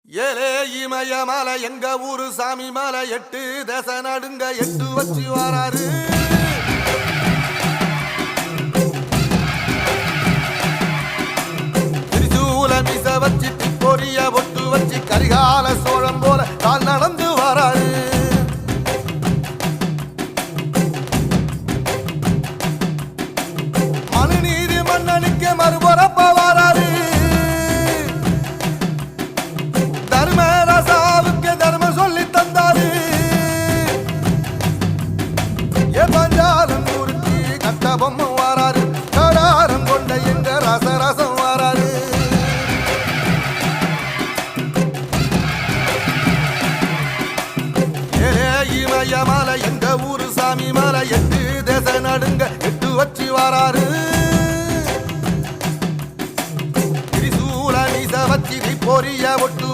ஏலே இமயமலை எங்க ஊரு சாமி மலை 8 தேச நடுங்க 8 வச்சு வராரு. திரிசூல மிச வச்சு பொரிய ஒட்டு வச்சு கரிகால சோழம் போல கால் நடந்து வராரு. மனுநீதி மன்னனுக்கு மறுபரப்ப வராரு. பொம்மை வாராரு கடாரம் கொண்ட எங்க ரசரசம் வாராரு. இமயமலை எங்க ஊரு சாமி மலை 8 தேச நடுங்க 8 வச்சு வாராரு. திரிசூல மீச வச்சு பொரிய ஒட்டு